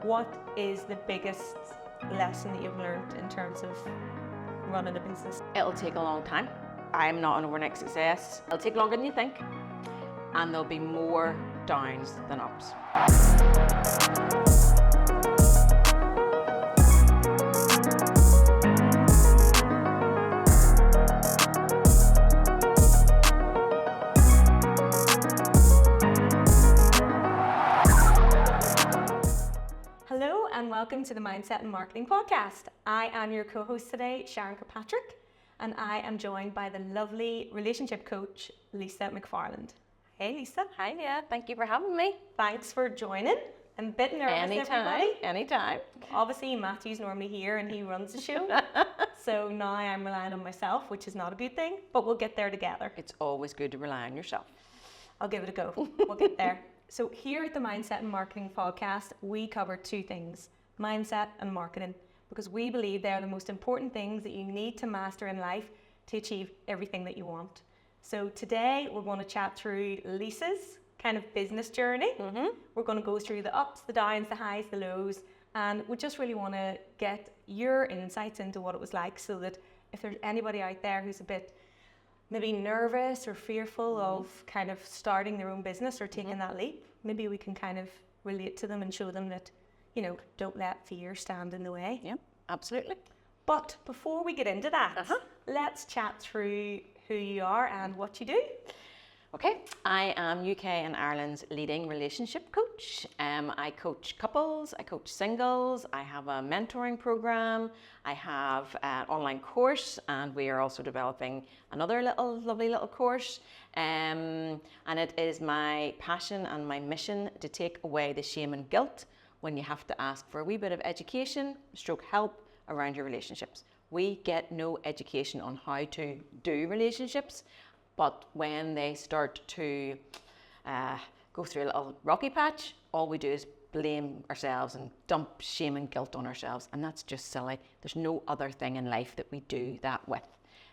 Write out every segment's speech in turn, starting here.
What is the biggest lesson that you've learned in terms of running a business? It'll take a long time. I'm not an overnight success. It'll take longer than you think, and there'll be more downs than ups. Hello and welcome to the Mindset and Marketing Podcast. I am your co-host today, Sharon Kirkpatrick, and I am joined by the lovely relationship coach, Lisa McFarland. Hey Lisa. Hi, yeah, thank you for having me. Thanks for joining. I'm a bit nervous, everybody. Anytime. Obviously Matthew's normally here and he runs the show, so now I'm relying on myself, which is not a good thing, but we'll get there together. It's always good to rely on yourself. I'll give it a go. We'll get there. So here at the Mindset and Marketing Podcast, we cover two things, mindset and marketing, because we believe they are the most important things that you need to master in life to achieve everything that you want. So today we're going to chat through Lisa's kind of business journey. We're going to go through the ups, the downs, the highs, the lows, and we just really want to get your insights into what it was like, so that if there's anybody out there who's a bit maybe nervous or fearful of kind of starting their own business or taking that leap, maybe we can kind of relate to them and show them that, you know, don't let fear stand in the way. Yeah, absolutely. But before we get into that, let's chat through who you are and what you do. Okay, I am UK and Ireland's leading relationship coach. I coach couples, I coach singles, I have a mentoring program, I have an online course, and we are also developing another lovely little course. And it is my passion and my mission to take away the shame and guilt when you have to ask for a wee bit of education, stroke help around your relationships. We get no education on how to do relationships. But when they start to go through a little rocky patch, all we do is blame ourselves and dump shame and guilt on ourselves. And that's just silly. There's no other thing in life that we do that with.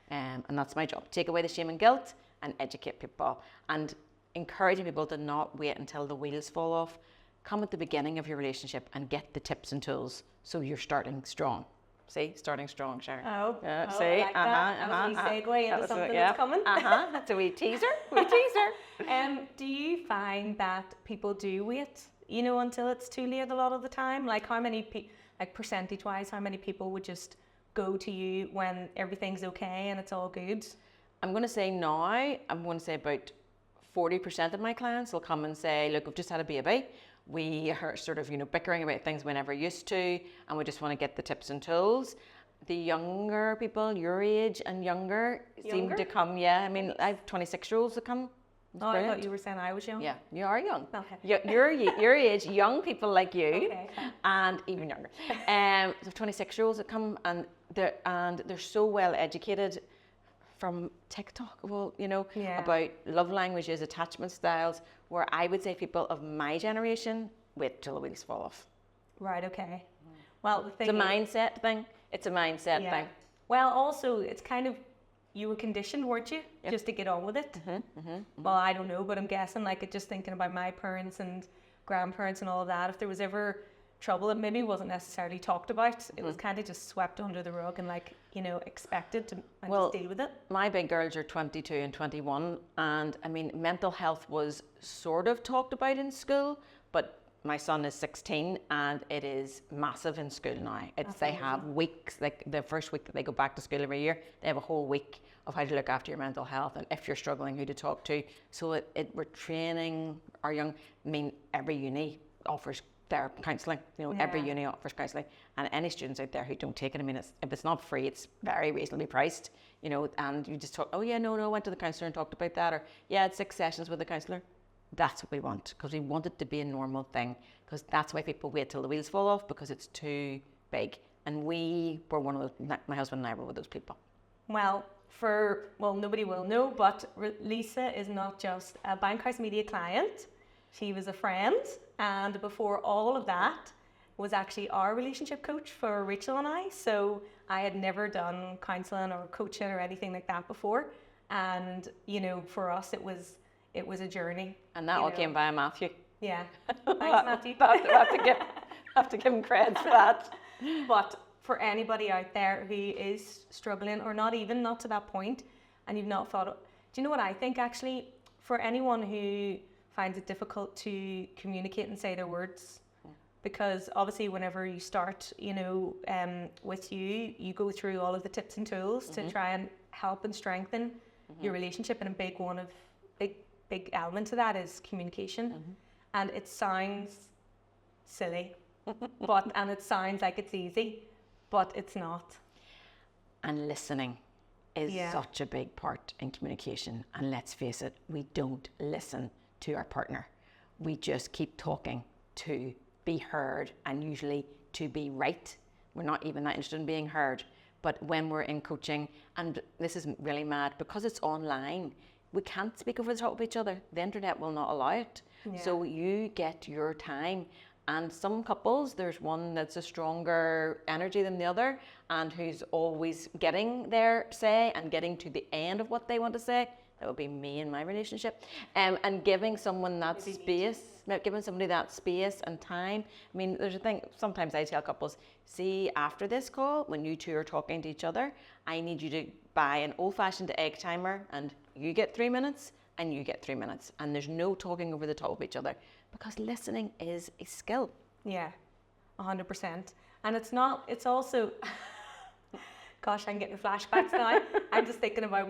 And that's my job. Take away the shame and guilt and educate people. And encouraging people to not wait until the wheels fall off. Come at the beginning of your relationship and get the tips and tools so you're starting strong. See, starting strong, Sharon. See, see, like that. That was a wee segue into something that's coming. That's a wee teaser. Do you find that people do wait, you know, until it's too late a lot of the time? Like how many, like percentage-wise, how many people would just go to you when everything's okay and it's all good? I'm going to say now, I'm going to say about 40% of my clients will come and say, look, I've just had a baby. We are sort of, you know, bickering about things we never used to, and we just want to get the tips and tools. The younger people, your age and younger, seem to come. Yeah, I mean, I have 26-year-olds that come. Oh, I thought you were saying I was young. Yeah, you are young. Okay. Your age, young people like you, okay. And even younger. So 26-year-olds that come, and they're so well educated from TikTok, well, you know, about love languages, attachment styles, where I would say people of my generation wait till the wheels fall off. Right, okay. Well, the thing it's a mindset thing. It's a mindset thing. Well, also, it's kind of, you were conditioned, weren't you, just to get on with it? Well, I don't know, but I'm guessing, like, just thinking about my parents and grandparents and all of that, if there was ever trouble, it maybe wasn't necessarily talked about. It was kind of just swept under the rug and, like, you know, expected to just deal with it. My big girls are 22 and 21, and I mean, mental health was sort of talked about in school, but my son is 16 and it is massive in school now. They have weeks, like the first week that they go back to school every year, they have a whole week of how to look after your mental health, and if you're struggling, who to talk to. So we're training our young, I mean, every uni offers their counselling, you know, every uni offers counselling, and any students out there who don't take it, I mean, if it's not free, it's very reasonably priced, you know, and you just talk, I went to the counsellor and talked about that, or I had 6 sessions with the counsellor. That's what we want, because we want it to be a normal thing, because that's why people wait till the wheels fall off, because it's too big. And we were one of those, my husband and I were with those people. Well, nobody will know, but Lisa is not just a Bankhouse Media client. She was a friend, and before all of that was actually our relationship coach for Rachel and I. So I had never done counselling or coaching or anything like that before, and you know, for us it was a journey. And that all came via Matthew. Yeah. Thanks, Matthew. That's a gift. have to give him credit for that. But for anybody out there who is struggling, or not to that point, and you've not thought, do you know what I think actually? For anyone who finds it difficult to communicate and say their words, because obviously whenever you start, with you go through all of the tips and tools to try and help and strengthen your relationship, and a big element to that is communication. And it sounds silly, and it sounds like it's easy, but it's not. And listening is such a big part in communication. And let's face it, we don't listen to our partner. We just keep talking to be heard, and usually to be right. We're not even that interested in being heard. But when we're in coaching, and this is really mad, because it's online, we can't speak over the top of each other. The internet will not allow it. So you get your time. And some couples, there's one that's a stronger energy than the other, and who's always getting their say and getting to the end of what they want to say. That would be me in my relationship. And giving someone that space, giving somebody that space and time. I mean, there's a thing, sometimes I tell couples, see, after this call, when you two are talking to each other, I need you to buy an old-fashioned egg timer, and you get 3 minutes, and you get 3 minutes. And there's no talking over the top of each other, because listening is a skill. Yeah, 100%. And it's also, gosh, I'm getting flashbacks now. I'm just thinking about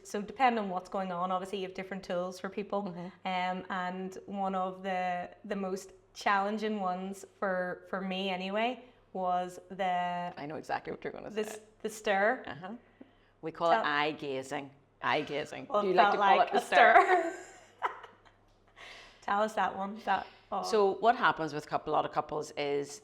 so depending on what's going on, obviously you have different tools for people. And one of the most challenging ones for me anyway was I know exactly what you're going to say. The stir. We call it eye gazing. Eye gazing. Well, Do you like to call it a stir? Tell us that one. So what happens with a lot of couples is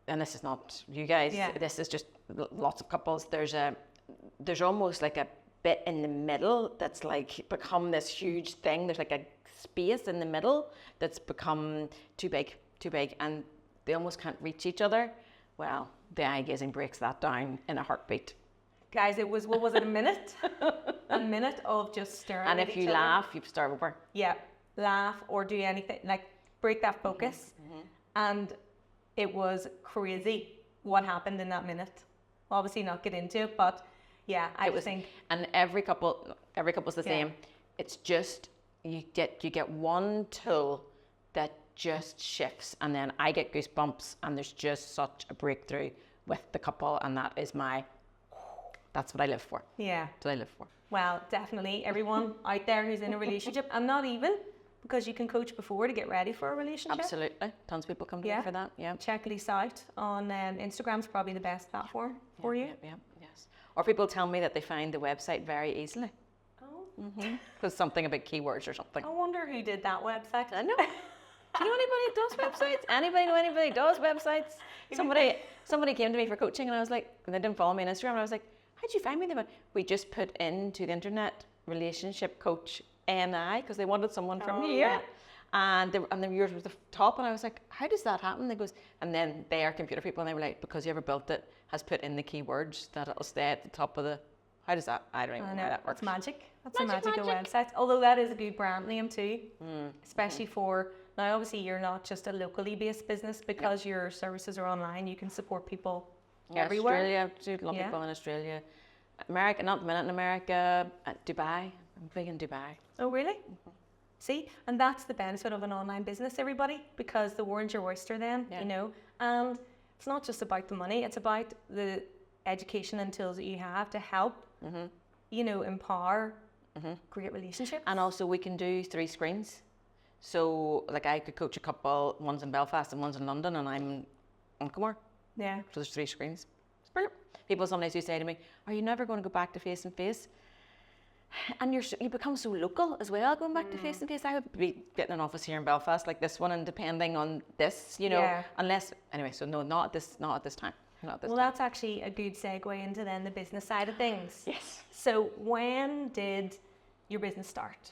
and this is not you guys, this is just lots of couples, there's almost like a bit in the middle that's like become this huge thing. There's like a space in the middle that's become too big, and they almost can't reach each other. Well, the eye gazing breaks that down in a heartbeat. Guys, what was it, a minute? A minute of just staring and at if you each other. laugh, you start over. Yeah, laugh or do anything, like break that focus. And it was crazy what happened in that minute. Obviously not get into it, but yeah, I think. And every couple's the same. It's just, you get one tool that just shifts, and then I get goosebumps, and there's just such a breakthrough with the couple, and that's what I live for. Yeah. That's what I live for. Well, definitely everyone out there who's in a relationship, and not even, because you can coach before to get ready for a relationship. Absolutely. Tons of people come to me for that. Yeah. Check Lisa out on Instagram's probably the best platform for you. Yeah, yes. Or people tell me that they find the website very easily. Oh. Because something about keywords or something. I wonder who did that website. I know. Do you know anybody who does websites? Anybody know anybody who does websites? Somebody came to me for coaching, and I was like, and they didn't follow me on Instagram, and I was like, how'd you find me? We just put into the internet relationship coach NI, because they wanted someone from here. Yeah. And the yours was the top, and I was like, how does that happen? They goes, and then they are computer people, and they were like, because whoever built it has put in the keywords that it'll stay at the top of the. How does that? I don't even know how that works. It's magic. That's the magic of websites. Although that is a good brand name too, especially for now. Obviously, you're not just a locally based business, because your services are online. You can support people everywhere. Australia, I do love people in Australia. America, not the minute in America. Dubai, I'm big in Dubai. Oh, really? See, and that's the benefit of an online business, everybody, because the world's your oyster then, and it's not just about the money, it's about the education and tools that you have to help, empower great relationships. And also we can do 3 screens. So like I could coach a couple, one's in Belfast and one's in London, and I'm in Comore. Yeah. So there's 3 screens. It's brilliant. People sometimes do say to me, are you never going to go back to face and face? And you become so local as well, going back to face and face. I would be getting an office here in Belfast like this one, and depending on this, unless, anyway, so no, not at this time. Well, that's actually a good segue into then the business side of things. Yes. So when did your business start?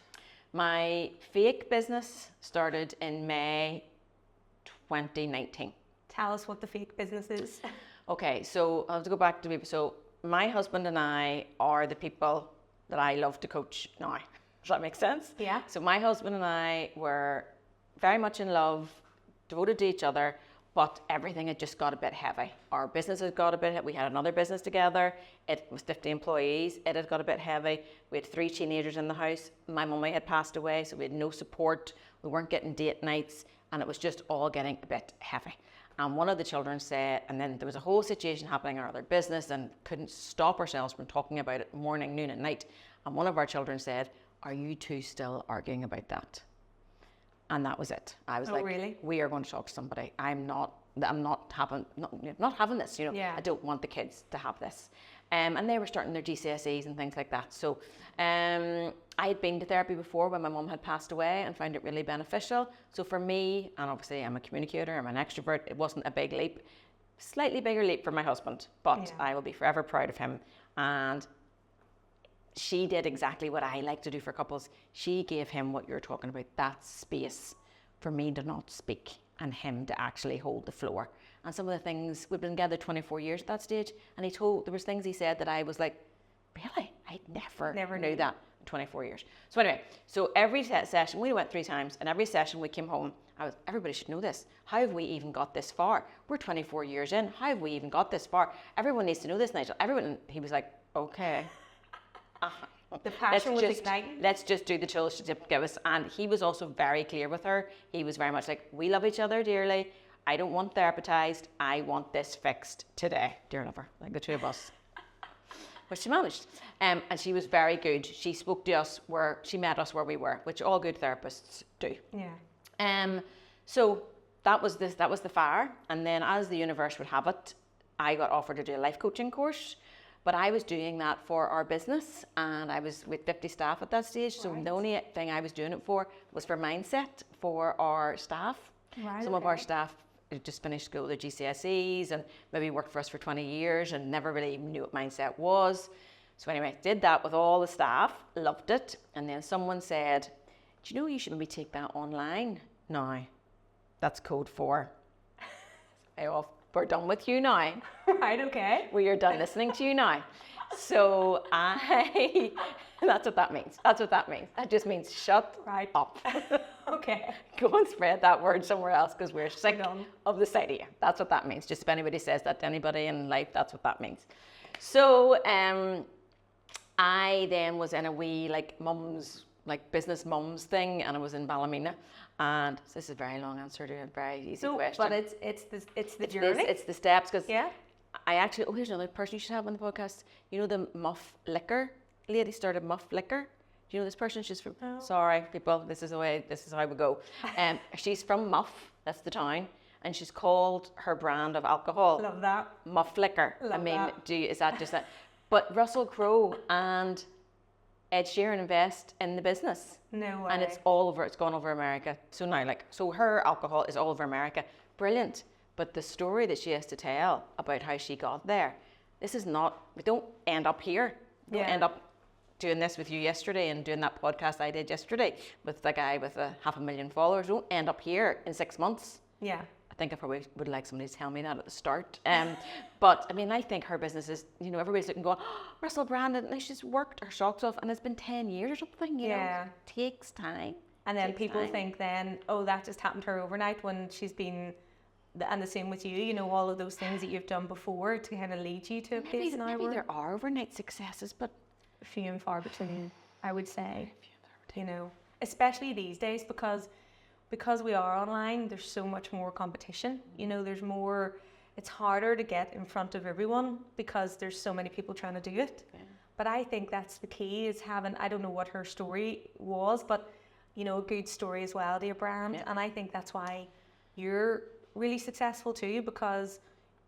My fake business started in May 2019. Tell us what the fake business is. Okay, so I'll have to go back to people. So my husband and I are the people that I love to coach now. Does that make sense? Yeah. So my husband and I were very much in love, devoted to each other, but everything had just got a bit heavy. Our business had got a bit, we had another business together. It was 50 employees. It had got a bit heavy. We had 3 teenagers in the house. My mummy had passed away, so we had no support. We weren't getting date nights, and it was just all getting a bit heavy. And one of the children said, and then there was a whole situation happening in our other business and couldn't stop ourselves from talking about it morning, noon and night. And one of our children said, "Are you two still arguing about that?" And that was it. I was like, really? We are going to talk to somebody. I'm not having this, you know. Yeah. I don't want the kids to have this. And they were starting their GCSEs and things like that. So I had been to therapy before when my mum had passed away and found it really beneficial. So for me, and obviously I'm a communicator, I'm an extrovert, it wasn't a big leap. Slightly bigger leap for my husband, but I will be forever proud of him. And she did exactly what I like to do for couples. She gave him what you're talking about, that space for me to not speak and him to actually hold the floor. And some of the things, we've been together 24 years at that stage, and there was things he said that I was like, really? I never knew that in 24 years. So anyway, so every session, we went 3 times, and every session we came home, everybody should know this. How have we even got this far? We're 24 years in. How have we even got this far? Everyone needs to know this, Nigel. He was like, okay. The passion was igniting. Let's just do the tools to give us. And he was also very clear with her. He was very much like, we love each other dearly. I don't want therapized. I want this fixed today, dear lover, like the 2 of us. Which she managed. And she was very good. She spoke to us she met us where we were, which all good therapists do. Yeah. So that was the fire. And then as the universe would have it, I got offered to do a life coaching course. But I was doing that for our business, and I was with 50 staff at that stage. So the only thing I was doing it for was for mindset for our staff. Some of our staff just finished school, their GCSEs, and maybe worked for us for 20 years and never really knew what mindset was. So anyway, did that with all the staff, loved it. And then someone said, "Do you know you should maybe take that online now? That's code for, we're done with you now." Right, okay. We are done listening to you now. So that's what that means. That just means shut up. Okay. Go and spread that word somewhere else because we're sick of the sight of you. That's what that means. Just if anybody says that to anybody in life, that's what that means. So I then was in a wee business mums thing, and I was in Ballymena. And this is a very long answer to a very easy question. But it's the journey. It's the steps, because I actually, here's another person you should have on the podcast. You know the Muff Liquor lady started Muff Liquor. Do you know this person? She's from, sorry people, this is how we go. She's from Muff, that's the town, and she's called her brand of alcohol. Love that. Muff Liquor. Is that just that? But Russell Crowe and Ed Sheeran invest in the business. No way. And it's gone over America. So now, so her alcohol is all over America. Brilliant. But the story that she has to tell about how she got there, we don't end up here. We don't end up doing this with you yesterday and doing that podcast I did yesterday with the guy with 500,000 followers. We don't end up here in 6 months. Yeah. I think I probably would like somebody to tell me that at the start. But I mean, I think her business is, everybody's looking going, Russell Brandon, and she's worked her socks off, and it's been 10 years or something, you know. Takes time. And then people think then, that just happened to her overnight, when she's been, and the same with you, all of those things that you've done before to kind of lead you to a place now. Maybe there are overnight successes, but few and far between, I would say. Especially these days, because we are online, there's so much more competition. There's more, it's harder to get in front of everyone because there's so many people trying to do it. Yeah. But I think that's the key, is having, I don't know what her story was, but a good story as well to your brand. Yeah. And I think that's why you're really successful too, because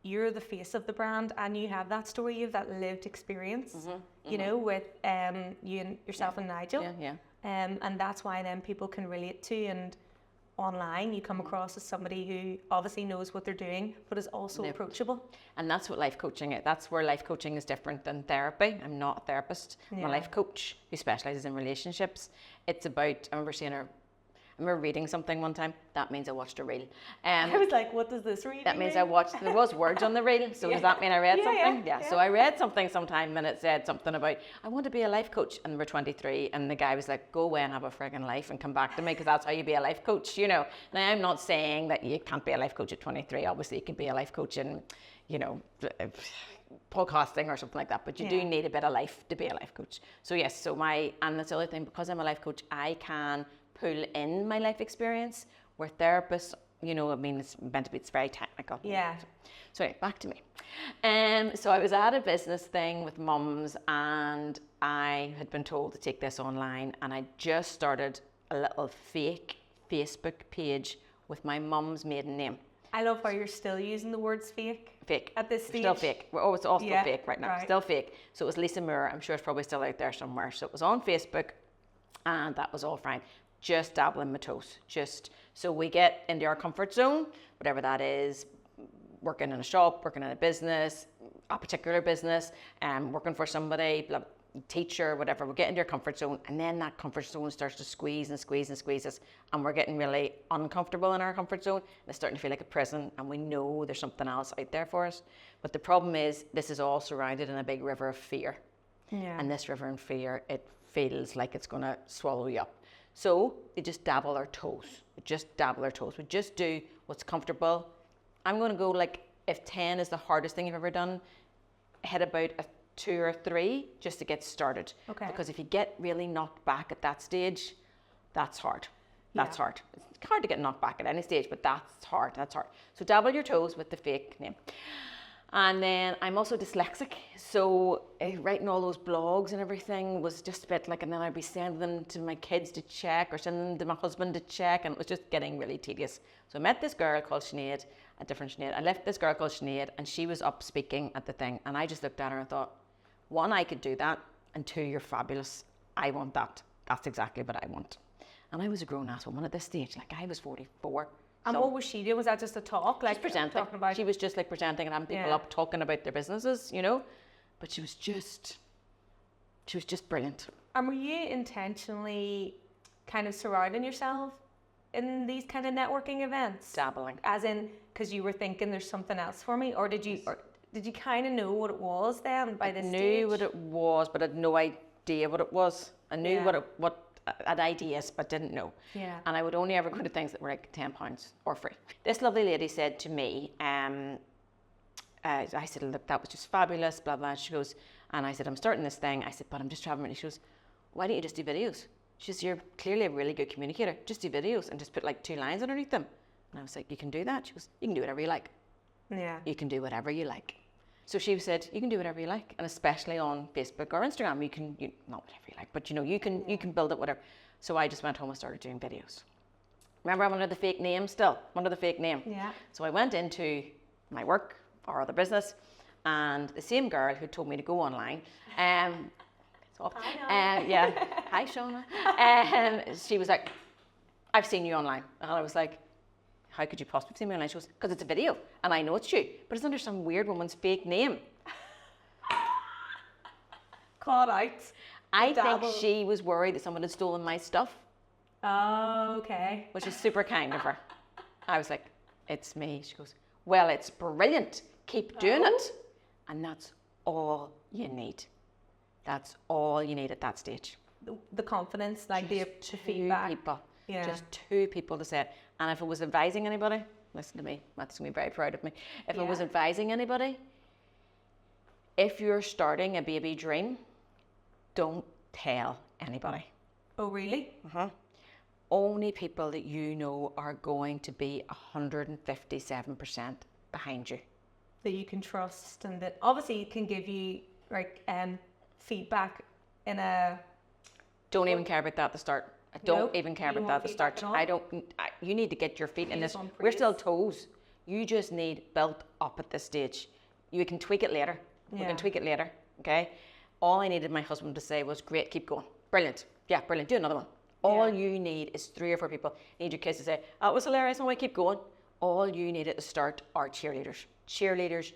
you're the face of the brand and you have that story, you have that lived experience, with you and yourself and Nigel. Yeah. And that's why then people can relate to, and online you come across as somebody who obviously knows what they're doing but is also approachable. And that's what life coaching is. That's where life coaching is different than therapy. I'm not a therapist. I'm a life coach who specialises in relationships. It's about, I remember seeing her, I remember reading something one time. That means I watched a reel. I was like, what does this read? That means I watched, there was words on the reel, so does that mean I read something? Yeah. So I read something sometime and it said something about, I want to be a life coach, and we're 23, and the guy was like, go away and have a friggin' life and come back to me, because that's how you be a life coach, you know. Now, I'm not saying that you can't be a life coach at 23. Obviously, you can be a life coach in, you know, podcasting or something like that, but you do need a bit of life to be a life coach. So yes, and that's the other thing, because I'm a life coach, I can pull in my life experience, where therapists, you know, I mean, it's very technical. Yeah. So anyway, back to me. So I was at a business thing with mums, and I had been told to take this online, and I just started a little fake Facebook page with my mum's maiden name. I love how you're still using the words fake. Fake. At this stage. Still fake. It's all still fake right now. Right. Still fake. So it was Lisa Moore. I'm sure it's probably still out there somewhere. So it was on Facebook, and that was all fine. Just dabbling my toes. Just so we get into our comfort zone, whatever that is, working in a shop, working in a business, a particular business, working for somebody, teacher, whatever. We get into our comfort zone, and then that comfort zone starts to squeeze and squeeze and squeeze us, and we're getting really uncomfortable in our comfort zone, and it's starting to feel like a prison, and we know there's something else out there for us. But the problem is, this is all surrounded in a big river of fear. Yeah. And this river of fear, it feels like it's going to swallow you up. So they just dabble our toes. We just do what's comfortable. I'm going to go, like, if 10 is the hardest thing you've ever done, hit about a 2 or 3 just to get started. Okay. Because if you get really knocked back at that stage, that's hard. That's hard. It's hard to get knocked back at any stage, but that's hard. So dabble your toes with the fake name. And then I'm also dyslexic, so writing all those blogs and everything was just a bit like, and then I'd be sending them to my kids to check, or sending them to my husband to check, and it was just getting really tedious. So I met this girl called Sinead, a different Sinead. I left this girl called Sinead, and she was up speaking at the thing, and I just looked at her and thought, 1, I could do that, and 2, you're fabulous. I want that. That's exactly what I want. And I was a grown-ass woman at this stage, like I was 44. And what was she doing? Was that just a talk? Like, just presenting. Talking about... She was just like presenting and having people up talking about their businesses, you know. But she was just brilliant. And were you intentionally kind of surrounding yourself in these kind of networking events? Dabbling. As in, because you were thinking there's something else for me, or did you kind of know what it was then by this stage? I knew what it was, but I had no idea what it was. I knew what had ideas, but didn't know. Yeah. And I would only ever go to things that were like £10 or free. This lovely lady said to me, I said, look, that was just fabulous, blah, blah. She goes, and I said, I'm starting this thing. I said, but I'm just traveling. She goes, why don't you just do videos? She says, you're clearly a really good communicator. Just do videos and just put like 2 lines underneath them. And I was like, you can do that? She goes, you can do whatever you like. Yeah. You can do whatever you like. So she said, you can do whatever you like, and especially on Facebook or Instagram, not whatever you like, but you can build it, whatever. So I just went home and started doing videos. Remember, I'm under the fake name still, Yeah. So I went into my work or other business, and the same girl who told me to go online, Hi, Shauna. She was like, I've seen you online. And I was like, how could you possibly see me online? She goes, because it's a video, and I know it's you, but it's under some weird woman's fake name. Caught out. I think she was worried that someone had stolen my stuff. Oh, okay. Which is super kind of her. I was like, it's me. She goes, well, it's brilliant. Keep doing it. And that's all you need. That's all you need at that stage. The confidence, like the feedback. 2 people. Yeah. Just 2 people to say it. And if I was advising anybody, listen to me, Matt's going to be very proud of me. If I was advising anybody, if you're starting a baby dream, don't tell anybody. Oh, really? Only people that you know are going to be 157% behind you. That you can trust, and that obviously can give you like feedback in a... Don't even care about that at the start. I don't even care about that at the start. You need to get your feet in this. We're still toes. You just need built up at this stage. You can tweak it later. We can tweak it later, okay? All I needed my husband to say was, great, keep going. Brilliant. Yeah, brilliant. Do another one. All you need is 3 or 4 people. You need your kids to say, oh, it was hilarious, no way, keep going. All you need at the start are cheerleaders. Cheerleaders.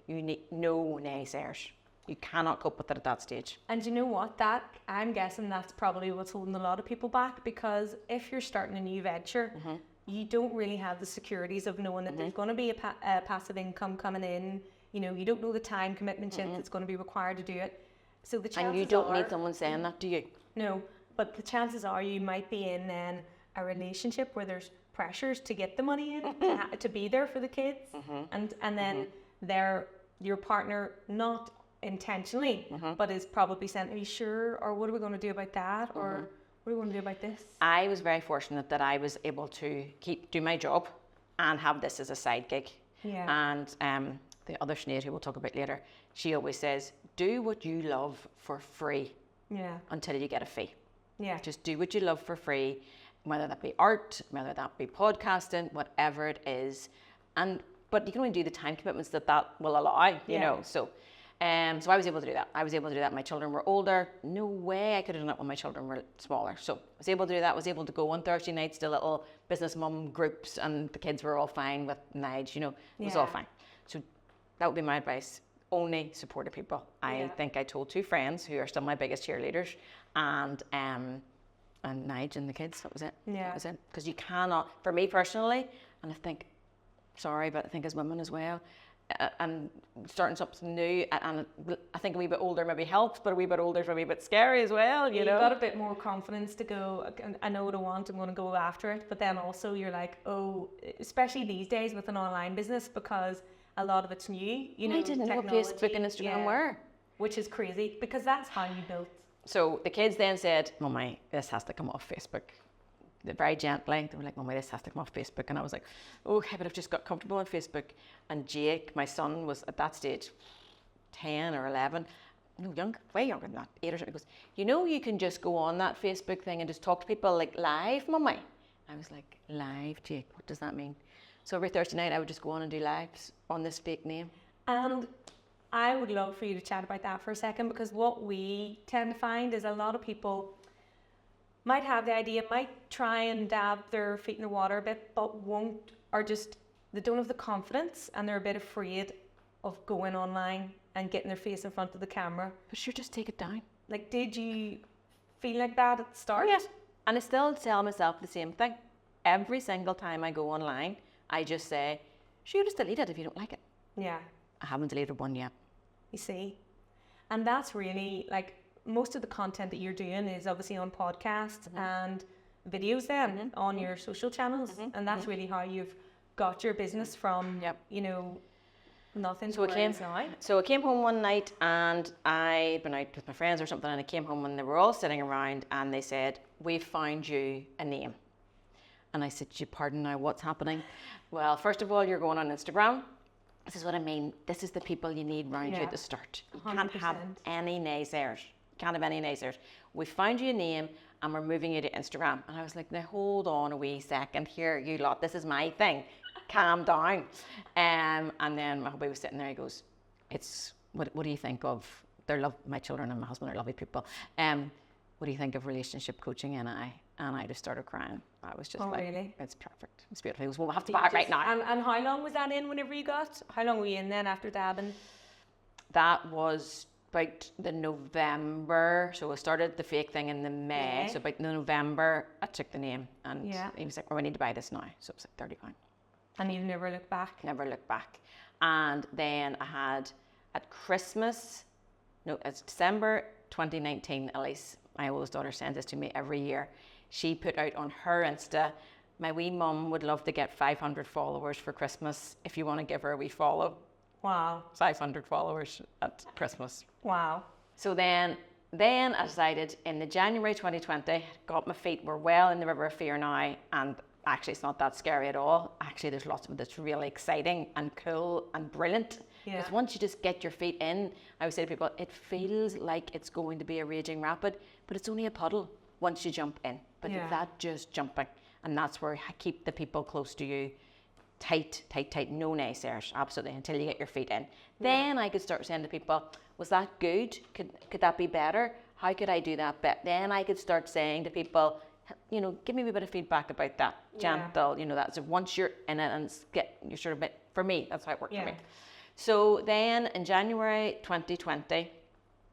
You need no naysayers. You cannot cope with it at that stage. And you know what? That, I'm guessing that's probably what's holding a lot of people back, because if you're starting a new venture, you don't really have the securities of knowing that there's going to be a passive income coming in. You know, you don't know the time commitment yet that's going to be required to do it. So the chances And you don't need someone saying that, do you? No, but the chances are you might be in then a relationship where there's pressures to get the money in, to be there for the kids, and then your partner, not intentionally, but is probably saying, are you sure, or what are we going to do about that, or what are we going to do about this? I was very fortunate that I was able to do my job and have this as a side gig. Yeah. And the other Sinead, who we'll talk about later, she always says, do what you love for free until you get a fee. Yeah. Just do what you love for free, whether that be art, whether that be podcasting, whatever it is. But you can only do the time commitments that will allow, you know. So I was able to do that. I was able to do that. My children were older. No way I could have done it when my children were smaller. So I was able to do that. I was able to go on Thursday nights to little business mum groups, and the kids were all fine with Nige, you know. It was all fine. So that would be my advice. Only supportive people. I think I told 2 friends who are still my biggest cheerleaders, and Nige and the kids. That was it. Yeah. That was it. Because you cannot, for me personally, and I think, sorry, but I think as women as well, and starting something new, and I think a wee bit older maybe helps, but a wee bit older is a wee bit scary as well, you know. You've got a bit more confidence to go, I know what I want, I'm going to go after it, but then also you're like, oh, especially these days with an online business, because a lot of it's new, you know. I didn't know what Facebook and Instagram were. Which is crazy, because that's how you built. So the kids then said, Mummy, this has to come off Facebook. Very gently, they were like, Mummy, this has to come off Facebook. And I was like, okay, but I've just got comfortable on Facebook. And Jake, my son, was at that stage 10 or 11, no, young, way younger than that, 8 or something. He goes, you know, you can just go on that Facebook thing and just talk to people like live, Mummy. I was like, live, Jake, what does that mean? So every Thursday night I would just go on and do lives on this fake name. And I would love for you to chat about that for a second, because what we tend to find is a lot of people might have the idea, might try and dab their feet in the water a bit, but won't, or just, they don't have the confidence, and they're a bit afraid of going online and getting their face in front of the camera. But sure, just take it down. Like, did you feel like that at the start? Oh, yes. And I still tell myself the same thing. Every single time I go online, I just say, sure, you just delete it if you don't like it. Yeah. I haven't deleted one yet. You see? And that's really, like, most of the content that you're doing is obviously on podcasts and videos then on your social channels. And that's really how you've got your business from, you know, nothing to where it is now. So I came home one night, and I'd been out with my friends or something, and I came home and they were all sitting around, and they said, we've found you a name. And I said, pardon now, what's happening? Well, first of all, you're going on Instagram. This is what I mean. This is the people you need round you at the start. You 100%. can't have any naysayers. Can't have any naysayers. We found you a name, and we're moving you to Instagram. And I was like, now hold on a wee second here, you lot. This is my thing. Calm down. And then my hubby was sitting there. He goes, what do you think of, my children and my husband are lovely people. What do you think of relationship coaching? And I just started crying. I was just really? It's perfect. It's beautiful. He goes, well, we'll have to buy it right now. And how long was that in whenever you got? How long were you in then after dabbing? That was about the November. So I started the fake thing in the May. So about the November, I took the name. And he was like, well, we need to buy this now. So it was like £30. And you never looked back? Never looked back. And then I had, at Christmas, it's December 2019, Elise, my oldest daughter, sends this to me every year. She put out on her Insta, my wee mum would love to get 500 followers for Christmas. If you want to give her a wee follow. Wow. 500 followers at Christmas. Wow. So then I decided in the January 2020, got my feet, we're well in the river of fear now, and actually it's not that scary at all. Actually, there's lots of it that's really exciting and cool and brilliant. Because once you just get your feet in, I would say to people, it feels like it's going to be a raging rapid, but it's only a puddle once you jump in. But that's just jumping. And that's where I keep the people close to you tight, no naysayers, absolutely, until you get your feet in. Then I could start saying to people, was that good? Could that be better? How could I do that better? Then I could start saying to people, you know, give me a bit of feedback about that. Gentle, you know, that's once you're in it and you're sort of, for me, that's how it worked for me. So then in January 2020,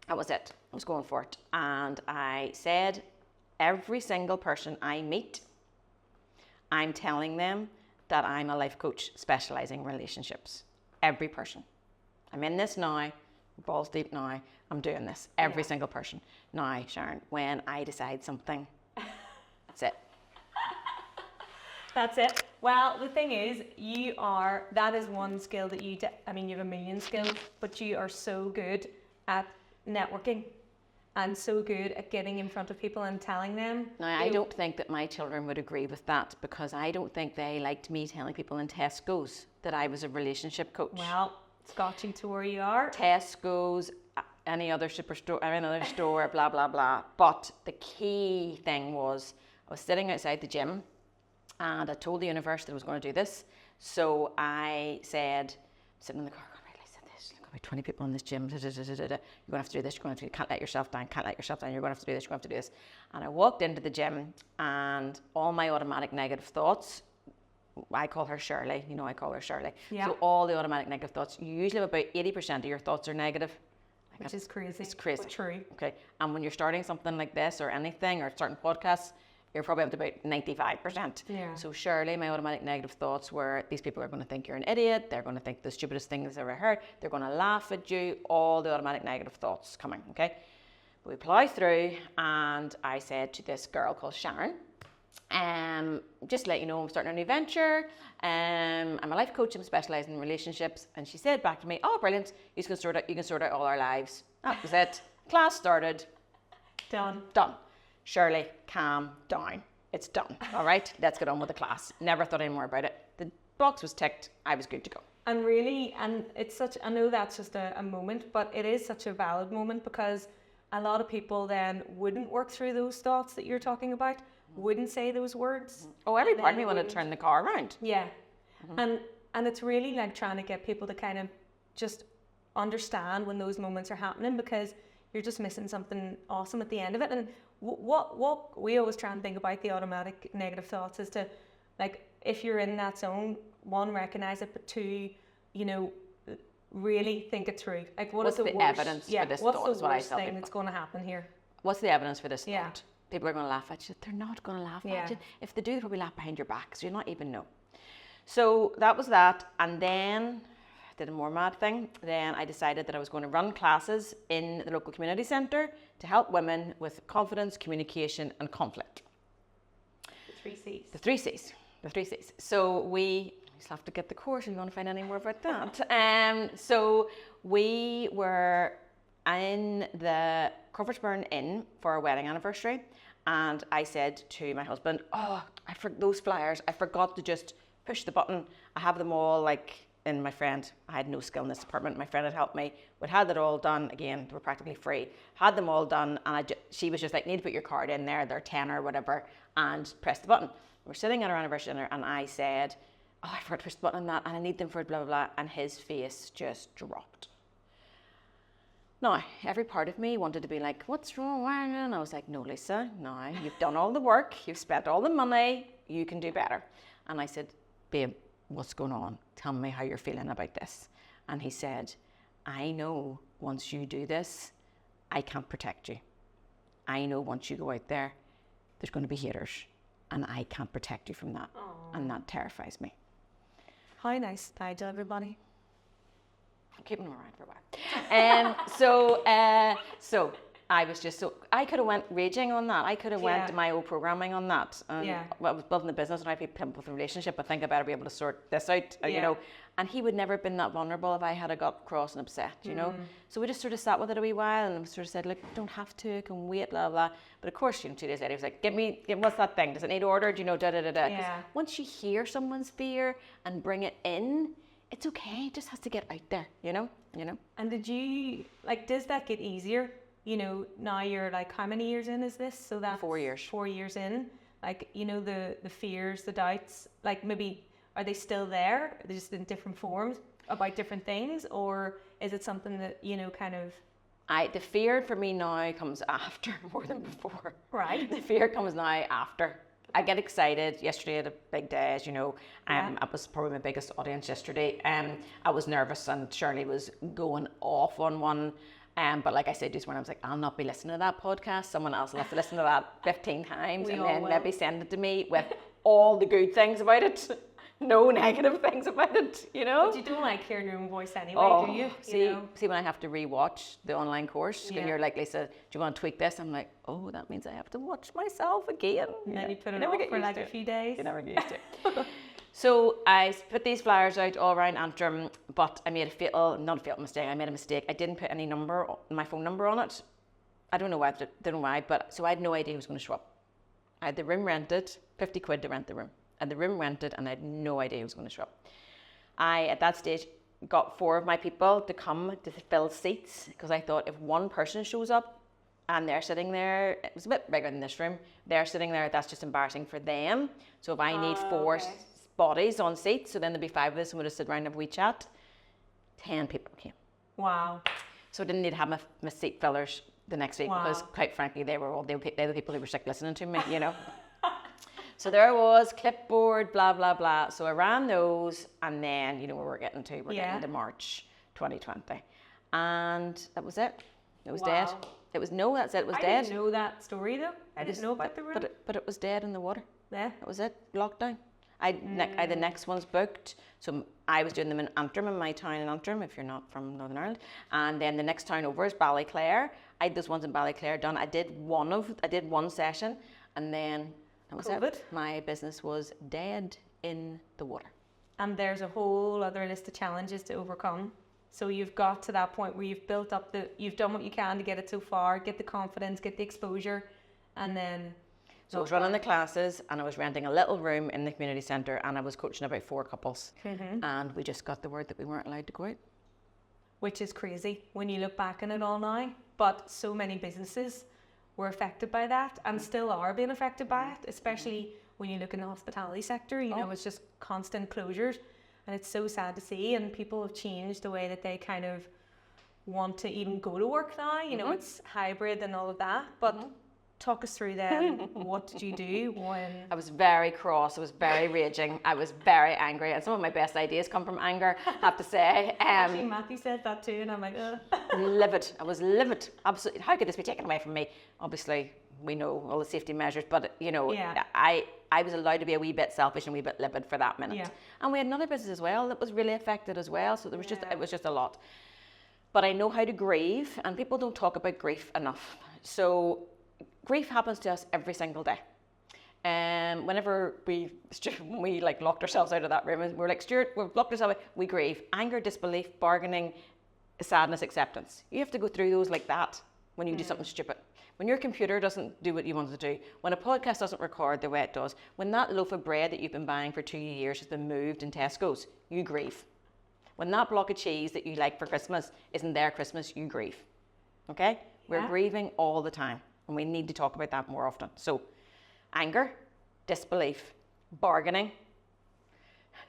that was it. I was going for it. And I said, every single person I meet, I'm telling them that I'm a life coach specializing in relationships. Every person. I'm in this now, balls deep now, I'm doing this. Every single person. Now, Sharon, when I decide something, that's it. That's it. Well, the thing is, that is one skill that you have a million skills, but you are so good at networking and so good at getting in front of people and telling them. Now, I don't think that my children would agree with that, because I don't think they liked me telling people in Tesco's that I was a relationship coach. Well, it's got you to where you are. Tesco's, any other superstore, or any other store, blah, blah, blah. But the key thing was, I was sitting outside the gym and I told the universe that I was going to do this. So I said, sitting in the car, about 20 people in this gym, you're going to have to do this, you can't let yourself down, you're going to have to do this, you're going to have to do this. And I walked into the gym and all my automatic negative thoughts, I call her Shirley, I call her Shirley. Yeah. So all the automatic negative thoughts, you usually have about 80% of your thoughts are negative. Which is crazy. It's crazy. But true. Okay. And when you're starting something like this or anything, or starting podcasts, you're probably up to about 95%. Yeah. So surely my automatic negative thoughts were, these people are going to think you're an idiot, they're going to think the stupidest thing they've ever heard, they're going to laugh at you, all the automatic negative thoughts coming, okay? We plow through, and I said to this girl called Sharon, just to let you know, I'm starting a new venture, I'm a life coach, I'm specialising in relationships. And she said back to me, oh brilliant, you can sort out all our lives. That was it. Class started. Done. Shirley, calm down. It's done. All right, let's get on with the class. Never thought any more about it. The box was ticked. I was good to go. And really, and it's such, I know that's just a moment, but it is such a valid moment, because a lot of people then wouldn't work through those thoughts that you're talking about, wouldn't say those words. Oh, every part of me wanted to turn the car around. Yeah. And it's really like trying to get people to kind of just understand when those moments are happening, because you're just missing something awesome at the end of it. And what we always try and think about the automatic negative thoughts is to, like, if you're in that zone, one, recognize it, but two, really think it through. Like, what's the worst, evidence for this thought? What's the worst thing that's going to happen here? What's the evidence for this Yeah. thought? People are going to laugh at you. They're not going to laugh at you. If they do, they'll probably laugh behind your back, so you'll not even know. So that was that. And then I did a more mad thing. Then I decided that I was going to run classes in the local community centre to help women with confidence, communication and conflict. The 3 C's. The 3 C's. The 3 C's. So we just have to get the course if you want to find any more about that. So we were in the Crawfordsburn Inn for our wedding anniversary, and I said to my husband, oh, those flyers, I forgot to just push the button. I have them all, like, in my friend. I had no skill in this department. My friend had helped me. We'd had it all done. Again, they were practically free. Had them all done, and she was just like, need to put your card in there, they're 10 or whatever, and press the button. We're sitting at our anniversary dinner, and I said, oh, I forgot to push the button on that, and I need them for blah, blah, blah, and his face just dropped. Now, every part of me wanted to be like, what's wrong? And I was like, no, Lisa, no, you've done all the work, you've spent all the money, you can do better. And I said, babe, what's going on? Tell me how you're feeling about this. And he said, I know once you do this, I can't protect you. I know once you go out there, there's going to be haters, and I can't protect you from that. Aww. And that terrifies me. How nice. Nigel, everybody. I'm keeping them around for a while. So I was just I could have went raging on that. I could have went to my old programming on that. And I was building the business, and I'd be pimped with a relationship. I think I better be able to sort this out, And he would never have been that vulnerable if I had got cross and upset, you know. So we just sort of sat with it a wee while, and sort of said, look, don't have to, can wait, blah, blah. But of course, 2 days later, he was like, give me, what's that thing? Does it need ordered? Da, da, da, da. Yeah. Once you hear someone's fear and bring it in, it's okay. It just has to get out there, you know. And did you, does that get easier? Now you're how many years in is this? So that's 4 years. 4 years in. The fears, the doubts, maybe are they still there? Are they just in different forms about different things? Or is it something that, kind of... The fear for me now comes after more than before. Right. The fear comes now after. I get excited. Yesterday at a big day, as you know, Yeah. I was probably my biggest audience yesterday. I was nervous and Shirley was going off on one. But like I said just when I was like, I'll not be listening to that podcast. Someone else will have to listen to that 15 times We and all then will. maybe send it to me with all the good things about it. No negative things about it, you know? But you don't like hearing your own voice anyway, Oh, do you? see, You know? see when I have to rewatch the online course, Yeah. and you're like, Lisa, do you want to tweak this? I'm like, oh, that means I have to watch myself again. And then you put it never off get for used like to a it. few days. You never get used to it. So I put these flyers out all around Antrim, but I made not a fatal mistake. I made a mistake. I didn't put my phone number on it. I don't know why. But so I had no idea who was going to show up. I had the room rented, 50 quid to rent the room. And the room rented, and I had no idea who was going to show up. I, at that stage, got 4 of my people to come to fill seats because I thought if one person shows up and they're sitting there, it was a bit bigger than this room, they're sitting there, that's just embarrassing for them. So if I need 4 okay. bodies on seats, so then there'd be 5 of us and we'd have sit around and have a wee chat, 10 people came. Wow. So I didn't need to have my seat fillers the next week because Wow. quite frankly, they were the people who were sick listening to me, you know. So there was clipboard, blah, blah, blah. So I ran those and then, you know where we're getting to. We're getting to March 2020. And that was it. It was dead. Wow. That's it. It was I dead. didn't know that story though. I didn't know about the room. But it was dead in the water. Yeah. That was it. Lockdown. I the next one's booked. So I was doing them in Antrim, in my town in Antrim, if you're not from Northern Ireland. And then the next town over is Ballyclare. I had those ones in Ballyclare done. I did one session and then that was COVID. it. My business was dead in the water. And there's a whole other list of challenges to overcome. So you've got to that point where you've built up you've done what you can to get it so far, get the confidence, get the exposure, and then. So I was running the classes and I was renting a little room in the community centre and I was coaching about 4 couples. And we just got the word that we weren't allowed to go out. Which is crazy when you look back on it all now. But so many businesses were affected by that and still are being affected by it, especially when you look in the hospitality sector. You know, it's just constant closures and it's so sad to see, and people have changed the way that they kind of want to even go to work now. You know, it's hybrid and all of that, but talk us through then. What did you do when? I was very cross, I was very raging, I was very angry, and some of my best ideas come from anger, I have to say. Actually, Matthew said that too, and I'm like, ugh. Livid. I was livid. Absolutely. How could this be taken away from me? Obviously, we know all the safety measures, but you know, I was allowed to be a wee bit selfish and a wee bit livid for that minute. Yeah. And we had another business as well that was really affected as well. So there was it was just a lot. But I know how to grieve, and people don't talk about grief enough. So grief happens to us every single day. Whenever we like locked ourselves out of that room and we're like, Stuart, we've locked ourselves out, we grieve. Anger, disbelief, bargaining, sadness, acceptance. You have to go through those like that when you do something stupid. When your computer doesn't do what you want it to do, when a podcast doesn't record the way it does, when that loaf of bread that you've been buying for 2 years has been moved in Tesco's, you grieve. When that block of cheese that you like for Christmas isn't there Christmas, you grieve. Okay? We're grieving all the time, and we need to talk about that more often. So, anger, disbelief, bargaining,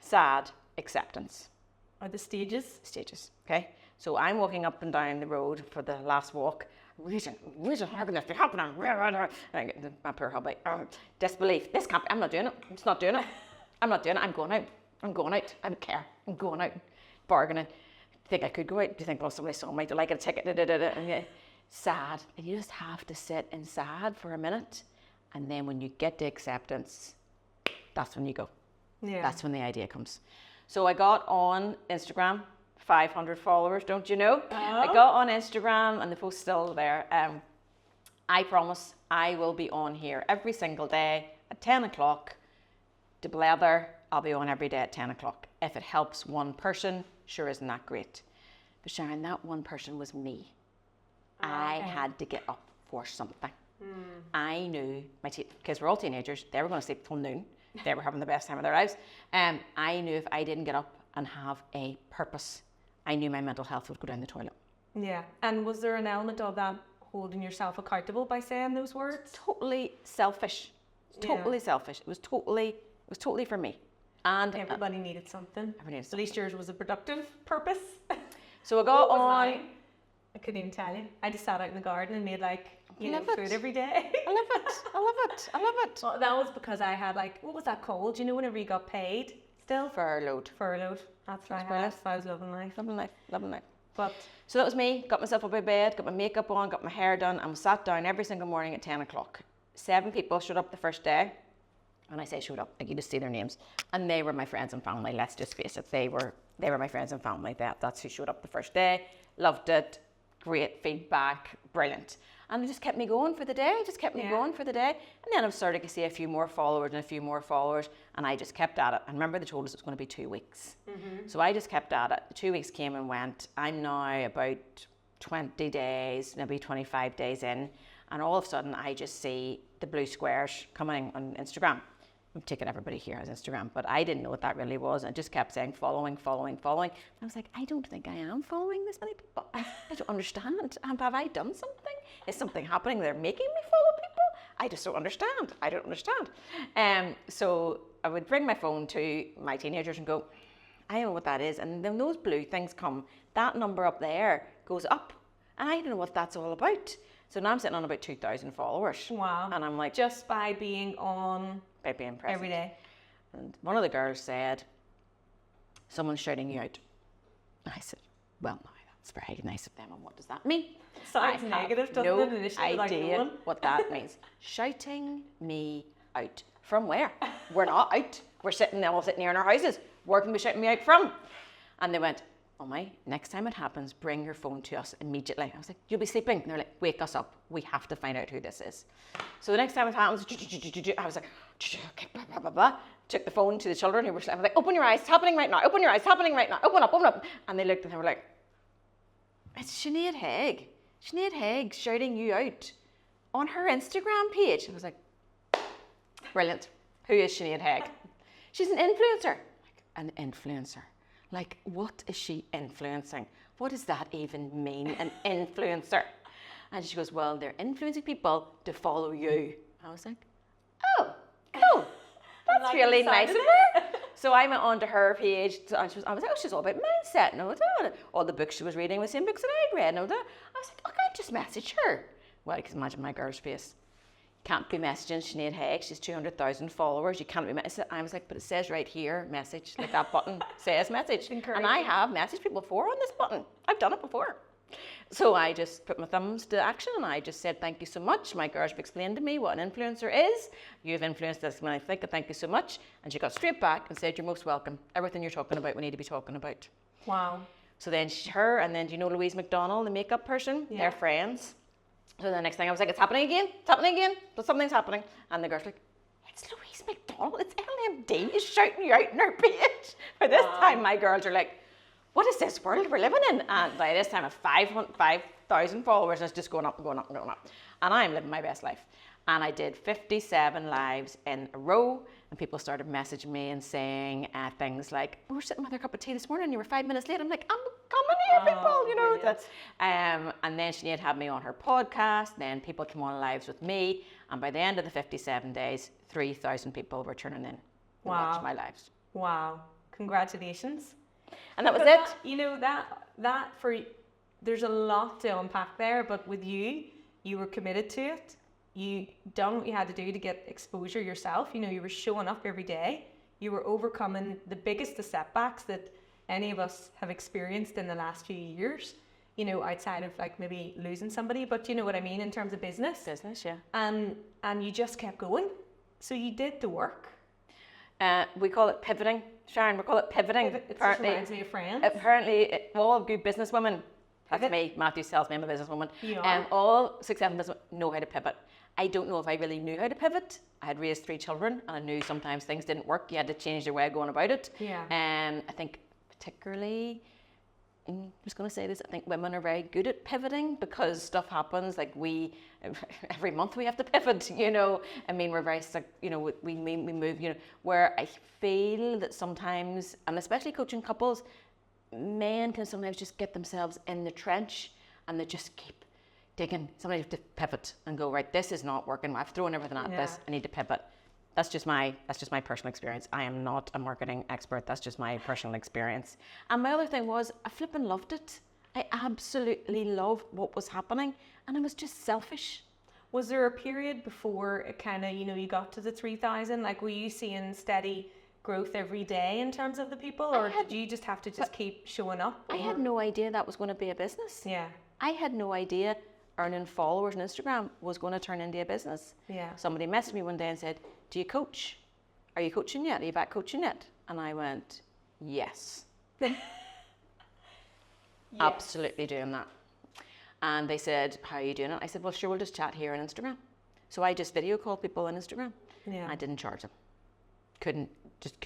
sad, acceptance. Are the stages? Stages, okay? So I'm walking up and down the road for the last walk, reason, how can this be happening? I get my poor hubby, disbelief, this can't be, I'm not doing it, I'm just not doing it. I'm not doing it, I'm going out, I don't care, I'm going out. Bargaining, think I could go out, do you think, well, somebody saw me, do I like a ticket, and sad, and you just have to sit in sad for a minute, and then when you get to acceptance, that's when you go. Yeah. That's when the idea comes. So I got on Instagram, 500 followers, don't you know? I got on Instagram and the post's still there. I promise I will be on here every single day at 10 o'clock to blather. I'll be on every day at 10 o'clock. If it helps one person, sure, isn't that great? But Sharon, that one person was me. I had to get up for something. I knew my kids were all teenagers. They were going to sleep till noon. They were having the best time of their lives. I knew if I didn't get up and have a purpose, I knew my mental health would go down the toilet. Yeah. And was there an element of that holding yourself accountable by saying those words? Totally selfish. Totally selfish. It was totally for me. And Everybody needed something. everybody needed At least yours was a productive purpose. so I got What was on. mine? I couldn't even tell you. I just sat out in the garden and made like, Love food it. every day. I love it. I love it. I love it. Well, that was because I had like, what was that called? You know, whenever you got paid still? Furloughed. Furloughed. That's what I had. brilliant. So I was loving life. Loving life. Loving life. But So that was me. Got myself up out of bed, got my makeup on, got my hair done, and sat down every single morning at 10 o'clock. 7 people showed up the first day. When I say showed up, like you just see their names. And they were my friends and family, let's just face it. They were my friends and family. That's who showed up the first day. Loved it. Great feedback. Brilliant. And they just kept me going for the day. Going for the day. And then I started to see a few more followers and a few more followers. And I just kept at it. And remember, they told us it was going to be 2 weeks. Mm-hmm. So I just kept at it. The 2 weeks came and went. I'm now about 20 days, maybe 25 days in. And all of a sudden, I just see the blue squares coming on Instagram. I'm taking everybody here as Instagram, but I didn't know what that really was. And I just kept saying following. I was like, I don't think I am following this many people. I don't understand. Have I done something? Is something happening? They're making me follow people? I just don't understand. So I would bring my phone to my teenagers and go, I don't know what that is. And then those blue things come, that number up there goes up. And I don't know what that's all about. So now I'm sitting on about 2,000 followers. wow. And I'm like, Just by being on by being present. every day. And one of the girls said, someone's shouting you out. I said, well, no, that's very nice of them. And what does that mean? Sounds I negative, have doesn't no it? Initially, like, idea going. what that means. Shouting me out. From where? We're not out. We're sitting here in our houses. Where can we shouting me out from? And they went, oh my, next time it happens, bring your phone to us immediately. I was like, you'll be sleeping. And they're like, wake us up. We have to find out who this is. So the next time it happens, I was like, blah, blah, blah. Took the phone to the children who were sleeping. I was like, open your eyes, it's happening right now. Open your eyes, it's happening right now. Open up. And they looked and they were like, it's Sinead Haig. Sinead Haig shouting you out on her Instagram page. I was like, brilliant. Who is Sinead Haig? She's an influencer. Like, an influencer. Like, what is she influencing? What does that even mean, an influencer? And she goes, well, they're influencing people to follow you. I was like, oh, that's Like really inside nice of of her. So I went onto her page, and I was like, oh, she's all about mindset. And all the books she was reading were the same books that I'd read. And I was like, oh, I can't just message her. Well, you can imagine my girl's face. Can't be messaging Sinead Haig. She's 200,000 followers. You can't be messaging. I was like, but it says right here, message. Like that button says message. And I have messaged people before on this button. I've done it before. So I just put my thumbs to action and I just said, thank you so much. My girls have explained to me what an influencer is. You've influenced us when I think, thank you so much. And she got straight back and said, you're most welcome. Everything you're talking about, we need to be talking about. Wow. So then her, and then do you know Louise McDonald, the makeup person? Yeah. They're friends. So the next thing I was like, it's happening again, but something's happening. And the girl's like, it's Louise McDonald, it's LMD, is shouting you out in her page. By this time, my girls are like, what is this world we're living in? And by this time, I have 5,000 followers, and it's just going up and going up and going up. And I'm living my best life. And I did 57 lives in a row, and people started messaging me and saying things like, we were sitting with our cup of tea this morning, and you were 5 minutes late. I'm like, I'm coming here, people, you know. And then Sinead had me on her podcast, then people came on lives with me, and by the end of the 57 days, 3,000 people were turning in to watch my lives. Wow. Congratulations. And that was it. You know, that for, there's a lot to unpack there, but with you were committed to it. You done what you had to do to get exposure yourself. You know, you were showing up every day. You were overcoming the biggest of setbacks that any of us have experienced in the last few years, you know, outside of like maybe losing somebody, but you know what I mean in terms of business. Business, yeah. And you just kept going. So you did the work. We call it pivoting. Sharon, we call it pivoting. It just reminds me of Friends. Apparently, all good businesswomen, that's me, Matthew tells me I'm a businesswoman, all successful businesswomen know how to pivot. I don't know if I really knew how to pivot. I had raised 3 children and I knew sometimes things didn't work. You had to change your way of going about it. Yeah. I think particularly, I'm just going to say this, I think women are very good at pivoting because stuff happens. Like every month we have to pivot, you know. I mean, we're very stuck, you know, we move, you know, where I feel that sometimes, and especially coaching couples, men can sometimes just get themselves in the trench and they just keep digging. Sometimes you have to pivot and go, right, this is not working. I've thrown everything at this. I need to pivot. That's just my personal experience. I am not a marketing expert. That's just my personal experience. And my other thing was, I flipping loved it. I absolutely loved what was happening, and I was just selfish. Was there a period before it kind of, you got to the 3,000? Like, were you seeing steady growth every day in terms of the people, or did you just have to keep showing up? I had no idea that was going to be a business. Yeah. I had no idea earning followers on Instagram was going to turn into a business. Yeah. Somebody messaged me one day and said, "Do you coach? Are you coaching yet? Are you back coaching yet?" And I went, "Yes." Yes. Absolutely doing that. And they said, "How are you doing it?" I said, "Well, sure, we'll just chat here on Instagram." So I just video called people on Instagram. Yeah. I didn't charge them. Couldn't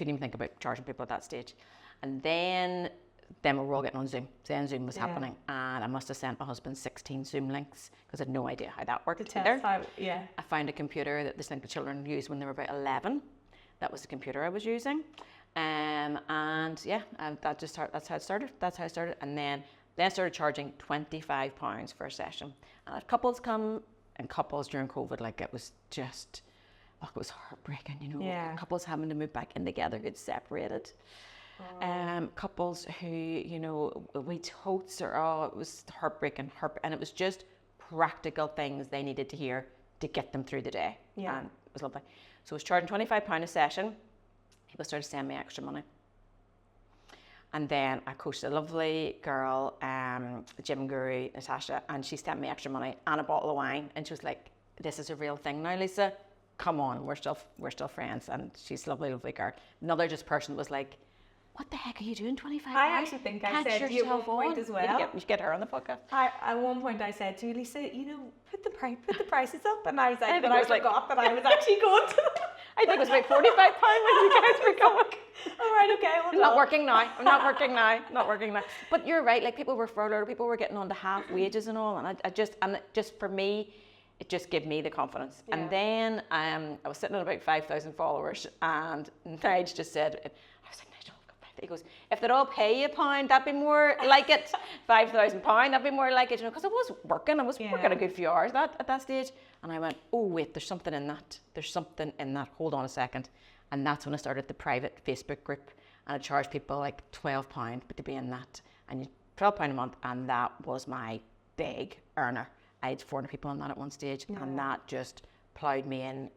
even think about charging people at that stage. And then we were all getting on Zoom. Then Zoom was happening, and I must have sent my husband 16 Zoom links because I had no idea how that worked either. I found a computer that the children used when they were about 11. That was the computer I was using. That's how it started. And then I started charging £25 for a session. And had couples come, and couples during COVID, like it was just, it was heartbreaking, couples having to move back in together, get separated. Couples who, we totes it was heartbreaking, and it was just practical things they needed to hear to get them through the day. Yeah. And it was lovely. So I was charging £25 a session. People started sending me extra money. And then I coached a lovely girl, the gym guru, Natasha, and she sent me extra money and a bottle of wine. And she was like, "This is a real thing now, Lisa. Come on, we're still friends." And she's a lovely, lovely girl. Another person was like, "What the heck are you doing, £25? I actually think I said to you at one point as well. You should get her on the podcast. At one point I said to you, "Lisa, put the prices up." And I was like, I forgot that I was actually going to. I think it was about £45 when you guys were going. All right, okay. I'm not working now. Not working now. But you're right. Like, people were furloughed. People were getting on to half wages and all. And just for me, it just gave me the confidence. Yeah. And then I was sitting at about 5,000 followers, and Nigel just said, I was like, "Nigel, I've got 5,000." He goes, "If they'd all pay you £1, that'd be more like it. £5,000, that'd be more like it." Because I was working. I was working a good few hours at that stage. And I went, "Oh, wait, there's something in that. There's something in that. Hold on a second." And that's when I started the private Facebook group. And I charged people like £12 to be in that. And £12 a month. And that was my big earner. I had 400 people on that at one stage. Yeah. And that just plowed me in.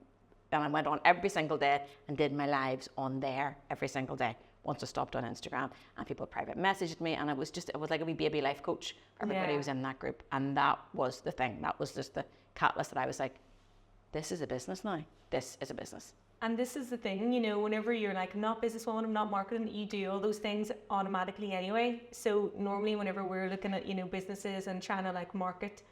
And I went on every single day and did my lives on there every single day. Once I stopped on Instagram, and people private messaged me, and it was like a wee baby life coach for everybody who was in that group. And that was the thing. That was just the catalyst that I was like, this is a business now. This is a business. And this is the thing, whenever you're like, "I'm not businesswoman, I'm not marketing," you do all those things automatically anyway. So normally whenever we're looking at, businesses and trying to like market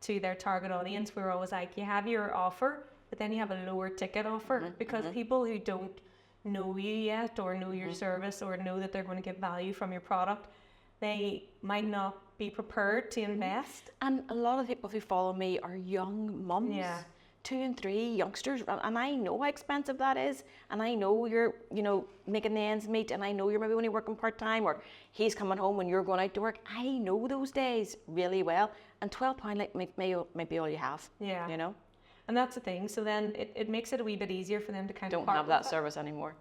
to their target audience, we're always like, you have your offer, but then you have a lower ticket offer, because people who don't know you yet, or know your service, or know that they're going to get value from your product, they might not be prepared to invest. And a lot of people who follow me are young mums. Yeah. 2 and 3 youngsters, and I know how expensive that is, and I know you're making the ends meet, and I know you're maybe only working part-time, or he's coming home when you're going out to work. I know those days really well, and £12 might be all you have. Yeah. And that's the thing. So then it makes it a wee bit easier for them to kind of don't have that service anymore.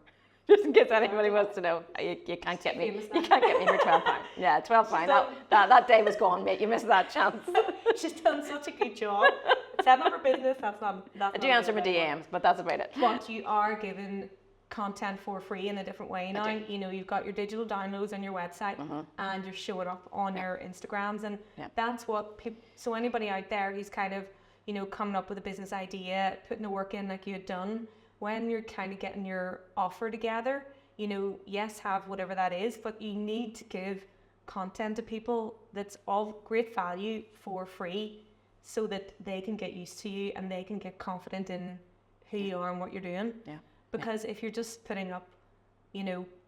Just in case anybody wants to know, you can't get me. You can't get me for £12. Yeah, £12. That day was gone, mate. You missed that chance. She's done such a good job. Setting up her business. That's I do answer my DMs, but that's about it. But you are given content for free in a different way now. You've got your digital downloads on your website, and you're showing up on your Instagrams, and that's what so anybody out there who's kind of coming up with a business idea, putting the work in like you had done, when you're kind of getting your offer together, yes, have whatever that is, but you need to give content to people that's of great value for free, so that they can get used to you and they can get confident in who you are and what you're doing. Yeah. Because if you're just putting up,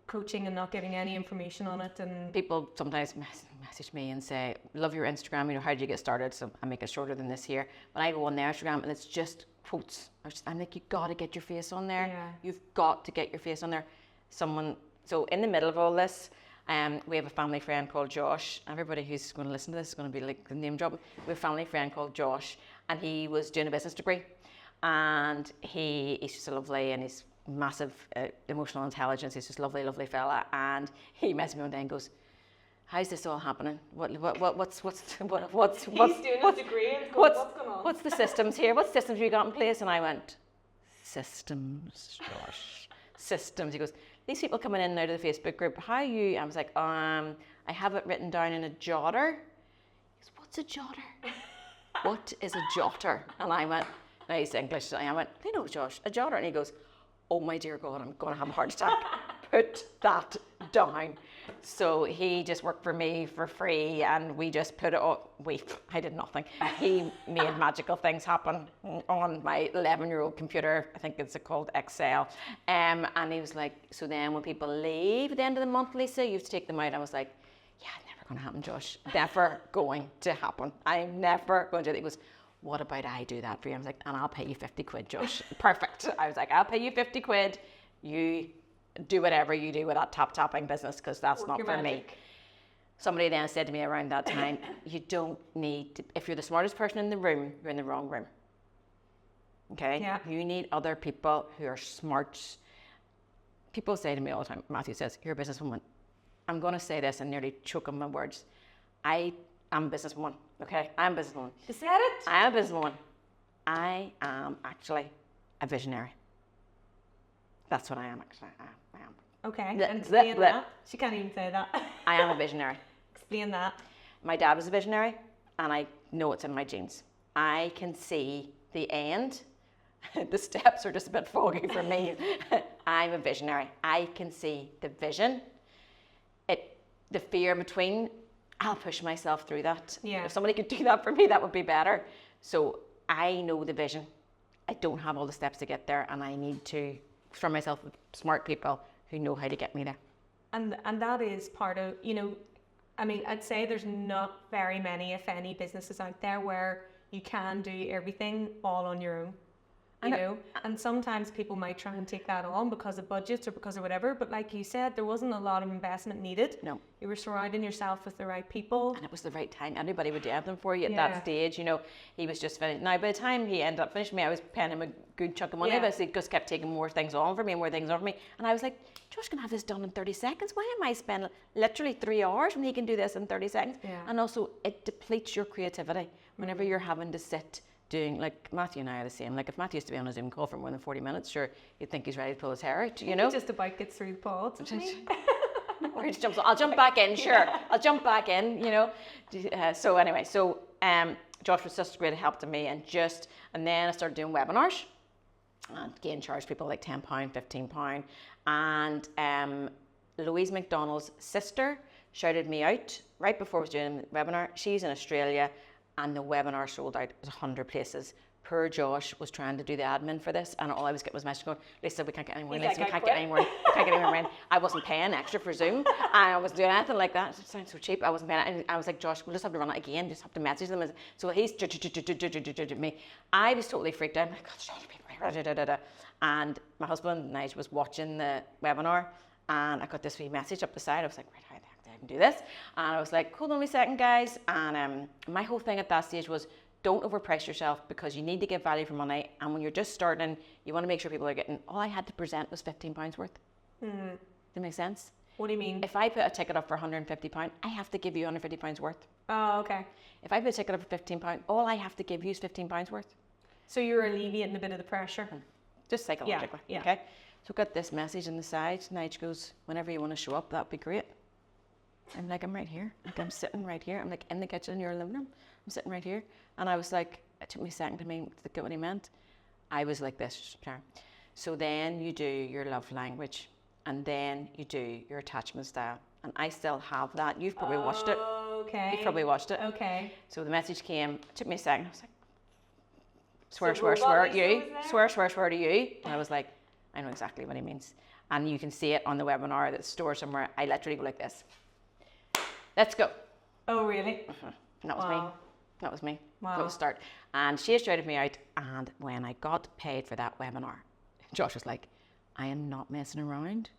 coaching and not giving any information on it, and people sometimes message me and say, "Love your Instagram, how did you get started?" So I make it shorter than this here. But I go on their Instagram and it's just quotes. I'm like, you got to get your face on there. Yeah. You've got to get your face on there. So in the middle of all this, we have a family friend called Josh. Everybody who's going to listen to this is going to be like the name drop. We have a family friend called Josh, and he was doing a business degree, and he's just a lovely, and he's massive emotional intelligence. He's just lovely, lovely fella. And he messaged me one day and goes, how's this all happening? What's He's doing his degree and going, what's going on? what's the systems here? What systems have you got in place? And I went, systems, Josh, systems. He goes, these people coming in and out of the Facebook group, how are you? I was like, I have it written down in a jotter. He goes, what's a jotter? What is a jotter? And I went, no, he's English. And I went, I know, Josh, a jotter. And he goes, oh my dear God, I'm going to have a heart attack. Put that down. So he just worked for me for free, and we just put it all, I did nothing. He made magical things happen on my 11-year-old computer. I think it's called Excel. And he was like, so then when people leave at the end of the month, Lisa, you have to take them out. I was like, yeah, never going to happen, Josh. Never going to happen. I'm never going to do it. He goes, what about I do that for you? I was like, and I'll pay you 50 quid, Josh. Perfect. I was like, I'll pay you 50 quid. You do whatever you do with that tapping business, because that's not for me. Somebody then said to me around that time, you don't need to, if you're the smartest person in the room, you're in the wrong room. Okay? Yeah. You need other people who are smart. People say to me all the time, Matthew says, you're a businesswoman. I'm going to say this and nearly choke on my words. I am a businesswoman. Okay? I'm a businesswoman. You said it? I am a businesswoman. I am actually a visionary. That's what I am, actually. I am. Okay, and explain that. She can't even say that. I am a visionary. Explain that. My dad was a visionary, and I know it's in my genes. I can see the end. The steps are just a bit foggy for me. I'm a visionary. I can see the vision. The fear between, I'll push myself through that. Yeah. If somebody could do that for me, that would be better. So I know the vision. I don't have all the steps to get there, and I need to surround myself with smart people who know how to get me there. And that is part of, I mean, I'd say there's not very many, if any, businesses out there where you can do everything all on your own. And sometimes people might try and take that on because of budgets or because of whatever, but like you said, there wasn't a lot of investment needed. No. You were surrounding yourself with the right people. And it was the right time. Anybody would do everything for you at that stage. He was just finished. Now, by the time he ended up finishing me, I was paying him a good chunk of money, but he just kept taking more things on for me and more things on for me. And I was like, Josh can have this done in 30 seconds. Why am I spending literally 3 hours when he can do this in 30 seconds? Yeah. And also, it depletes your creativity whenever you're having to sit doing, like Matthew and I are the same. Like if Matthew used to be on a Zoom call for more than 40 minutes, sure, you'd think he's ready to pull his hair out, He just about gets through the pods. Or he just jumps, I'll jump back in, sure. I'll jump back in, So anyway, Josh was such a great help to me, and then I started doing webinars, and again charged people like £10, £15, and Louise McDonald's sister shouted me out right before I was doing the webinar. She's in Australia, and the webinar sold out. It was 100 places. Poor Josh was trying to do the admin for this, and all I was getting was message going, Lisa, we can't get any more. Lisa, we can't get any more. We can't get any more in. I wasn't paying extra for Zoom. I wasn't doing anything like that. It sounds so cheap. I wasn't paying. And I was like, Josh, we'll just have to run it again. Just have to message them. So he's me. I was totally freaked out. I'm like, God, and my husband, Nigel, was watching the webinar, and I got this wee message up the side. I was like, right, how the heck did I do this? And I was like, hold on a second, guys. And my whole thing at that stage was, don't overprice yourself, because you need to get value for money. And when you're just starting, you want to make sure people are getting, all I had to present was £15 worth. Does that make sense? What do you mean? If I put a ticket up for £150, I have to give you £150 worth. Oh, okay. If I put a ticket up for £15, all I have to give you is £15 worth. So you're alleviating a bit of the pressure. Just psychologically. Yeah. Okay. So got this message on the side. Nige goes, whenever you want to show up, that'd be great. I'm like, I'm right here. Like, I'm sitting right here. I'm like in the kitchen in your living room. I'm sitting right here. And I was like, it took me a second to get what he meant. I was like this, Sharon. So then you do your love language, and then you do your attachment style. And I still have that. You've probably watched it. Okay. You've probably watched it. Okay. So the message came, it took me a second. I was like, swear at you. Swear to you. And I was like, I know exactly what he means. And you can see it on the webinar that's stored somewhere. I literally go like this. Let's go. Oh, really? And that was me. That was me. Wow. That was the start. And she had shouted me out. And when I got paid for that webinar, Josh was like, I am not messing around.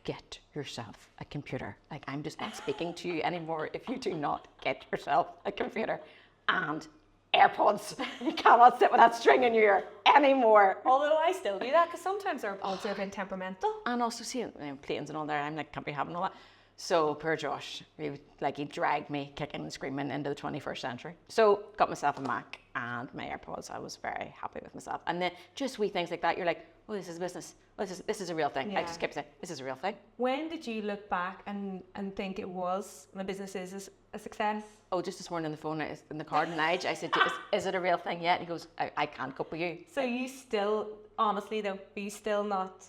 Get yourself a computer. Like, I'm just not speaking to you anymore if you do not get yourself a computer and AirPods. You cannot sit with that string in your ear anymore. Although I still do that, because sometimes AirPods are a bit temperamental. And also, see, planes and all that, I'm like, can't be having all that. So poor Josh, he dragged me kicking and screaming into the 21st century. So got myself a Mac and my AirPods. I was very happy with myself. And then just wee things like that, you're like, oh, this is a business. Oh, this is a real thing. Yeah. I just kept saying, this is a real thing. When did you look back and think it was, the business is a success? Oh, just this morning on the phone in the car tonight, I said, is it a real thing yet? And he goes, I can't cope with you. So you still, honestly though, are you still not,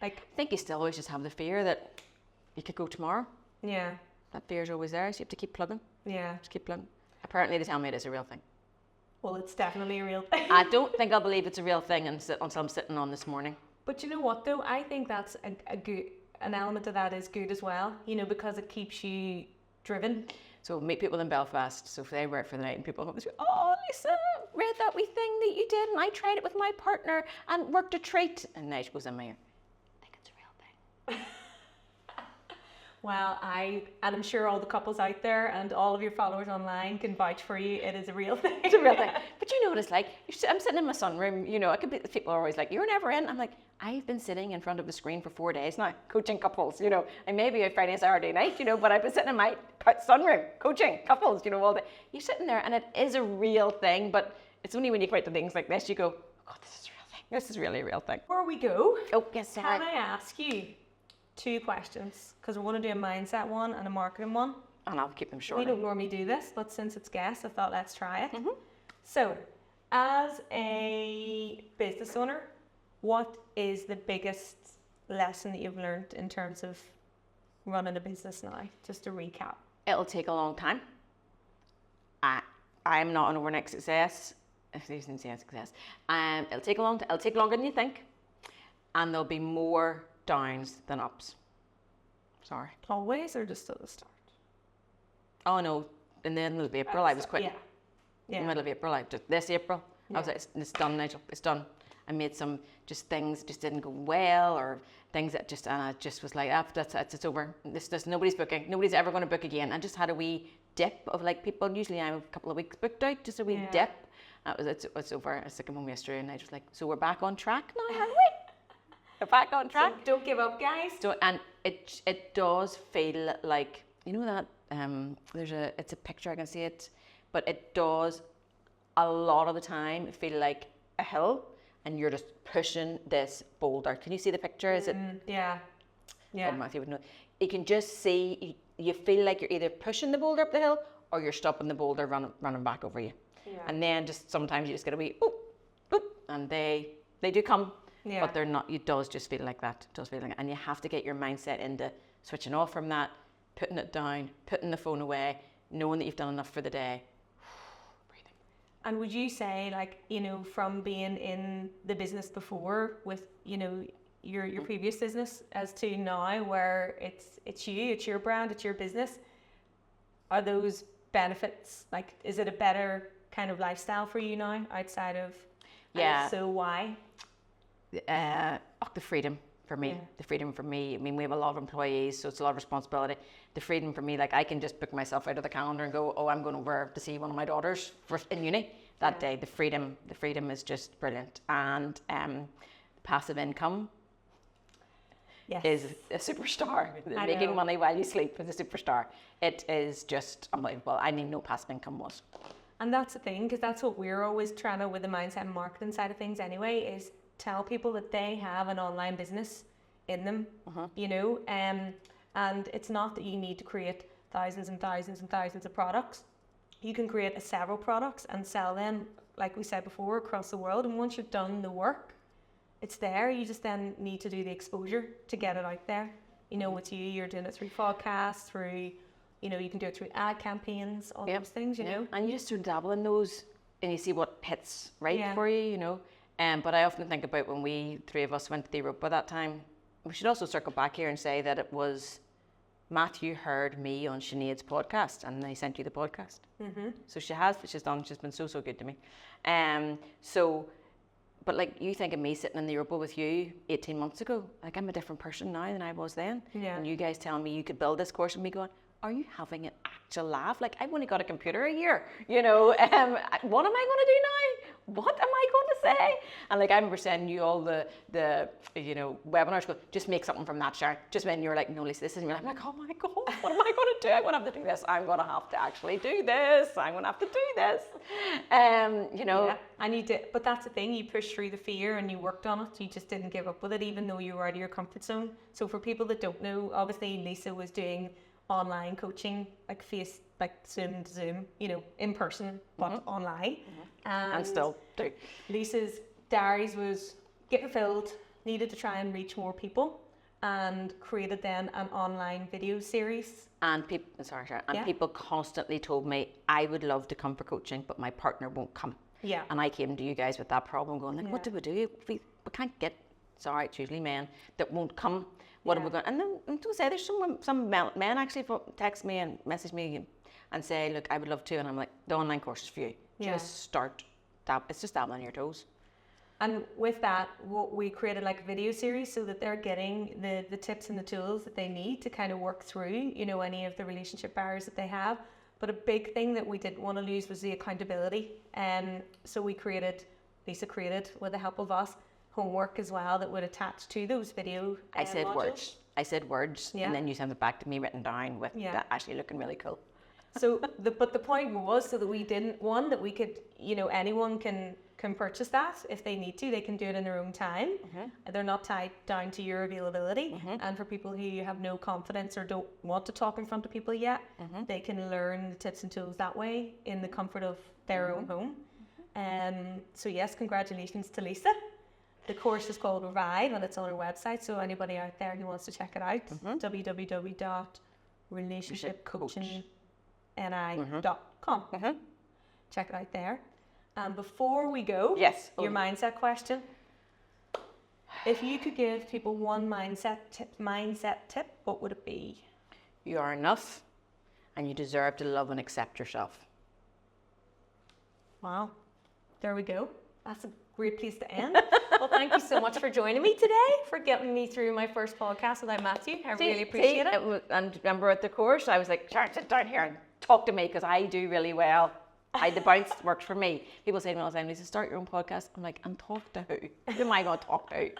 like... I think you still always just have the fear that you could go tomorrow. Yeah. That fear is always there, so you have to keep plugging. Yeah. Just keep plugging. Apparently they tell me it is a real thing. Well, it's definitely a real thing. I don't think I'll believe it's a real thing until I'm sitting on this morning. But you know what though, I think that's a good, an element of that is good as well, you know, because it keeps you driven. So meet people in Belfast, so if they work for the night and people come and say, oh, Lisa, read that wee thing that you did and I tried it with my partner and worked a treat. And now she goes in my ear, I think it's a real thing. Well, and I'm sure all the couples out there and all of your followers online can vouch for you. It is a real thing. It's a real thing. But you know what it's like? I'm sitting in my sunroom, you know, people are always like, you're never in. I'm like, I've been sitting in front of the screen for 4 days now, coaching couples, you know, and maybe a Friday and Saturday night, you know, but I've been sitting in my sunroom, coaching couples, you know, all day. You're sitting there and it is a real thing, but it's only when you come out to things like this, you go, oh God, this is a real thing. This is really a real thing. Before we go, Oh, yes, sorry. can I ask you 2 questions? Because we're going to do a mindset one and a marketing one. And I'll keep them short. We don't normally do this, but since it's guests, I thought let's try it. So, as a business owner, what is the biggest lesson that you've learned in terms of running a business now? Just to recap. It'll take a long time. I'm not an overnight success. If there's no success, it'll take it'll take longer than you think, and there'll be more downs than ups. Sorry. Always, or just at the start? Oh no! In the middle of April, I was quitting. Yeah. In the middle of April, this April, I was like, it's done, Nigel. It's done. I made some things just didn't go well, or things that and I just was like, it's over. Nobody's booking. Nobody's ever going to book again. I just had a wee dip of like people. Usually I'm a couple of weeks booked out, just a wee dip. It's over. I was sitting home yesterday, and I was like, so we're back on track now, aren't we? We're back on track. So don't give up, guys. And it does feel like, you know that it's a picture, I can see it, but it does a lot of the time feel like a hill. And you're just pushing this boulder. Can you see the picture? Is it? Yeah. Oh, Matthew would know. You can just see, you feel like you're either pushing the boulder up the hill or you're stopping the boulder running back over you. Yeah. And then just sometimes you just get a wee, oop, oop, and they do come, but they're not, it does just feel like that. It does feel like that. And you have to get your mindset into switching off from that, putting it down, putting the phone away, knowing that you've done enough for the day. And would you say, like, you know, from being in the business before with, you know, your previous business as to now where it's your brand, it's your business, are those benefits, like, is it a better kind of lifestyle for you now outside of, yeah. So why? The freedom for me. Yeah. The freedom for me. I mean, we have a lot of employees, so it's a lot of responsibility. The freedom for me, like I can just book myself out of the calendar and go, oh, I'm going over to see one of my daughters in uni that day. The freedom is just brilliant. And passive income is a superstar. Making money while you sleep is a superstar. It is just unbelievable. I didn't know passive income was. And that's the thing, because that's what we're always trying to, with the mindset and marketing side of things anyway, is tell people that they have an online business in them, you know, and it's not that you need to create thousands and thousands and thousands of products. You can create several products and sell them, like we said before, across the world. And once you've done the work, it's there. You just then need to do the exposure to get it out there. You know, it's you're doing it through podcasts, through, you know, you can do it through ad campaigns, all those things, you know. And you just sort of dabble in those and you see what hits for you, you know. But I often think about when we three of us went to the Europa that time. We should also circle back here and say that it was Matthew heard me on Sinead's podcast, and they sent you the podcast. So she's been so good to me. But like, you think of me sitting in the Europa with you 18 months ago, like I'm a different person now than I was then. And you guys telling me you could build this course and me going, are you having an actual laugh? Like, I've only got a computer a year, you know, what am I going to do now? What am I going to say? And like, I remember sending you all the you know, webinars, go, just make something from that, Sharon. Just when you're like, no, Lisa, this is, and you're like, oh my God, what am I going to do? I'm going to have to do this. I'm going to have to actually do this. I'm going to have to do this. You know. Yeah, and you did, but that's the thing, you pushed through the fear and you worked on it. You just didn't give up with it, even though you were out of your comfort zone. So for people that don't know, obviously Lisa was doing online coaching, like Zoom to Zoom, you know, in person, but online. And still do. Lisa's diaries was getting filled, needed to try and reach more people, and created then an online video series. And people, sorry, Sharon, and people constantly told me, I would love to come for coaching, but my partner won't come. Yeah. And I came to you guys with that problem, going like, what do we do? We can't get, sorry, it's usually men that won't come. What are we going? And then to say, there's some men actually text me and message me and say, look, I would love to, and I'm like, the online course is for you. Just start. It's just dabbling on your toes. And with that, we created like a video series so that they're getting the tips and the tools that they need to kind of work through, you know, any of the relationship barriers that they have. But a big thing that we didn't want to lose was the accountability. So Lisa created, with the help of us, homework as well that would attach to those video I said modules. words, and then you sent it back to me written down with that actually looking really cool. So, but the point was so that we didn't, that we could, you know, anyone can purchase that if they need to. They can do it in their own time. They're not tied down to your availability. And for people who have no confidence or don't want to talk in front of people yet, they can learn the tips and tools that way in the comfort of their own home. So yes, congratulations to Lisa. The course is called Revive, and it's on our website, so anybody out there who wants to check it out, www.relationshipcoachingni.com. Check it out there. And before we go, your mindset question. If you could give people one mindset tip, what would it be? You are enough, and you deserve to love and accept yourself. Wow, there we go. That's a great place to end. Well, thank you so much for joining me today, for getting me through my first podcast without Matthew. I really appreciate it. And remember at the course, I was like, Sharon, sit down here and talk to me, because I do really well. The bounce works for me. People say to me all the time, Lisa, start your own podcast. I'm like, and talk to who? Who am I going to talk to?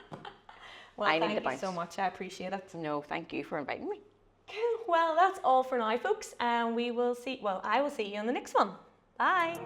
Well, thank you so much. I appreciate it. No, thank you for inviting me. Cool. Well, that's all for now, folks. And I will see you on the next one. Bye.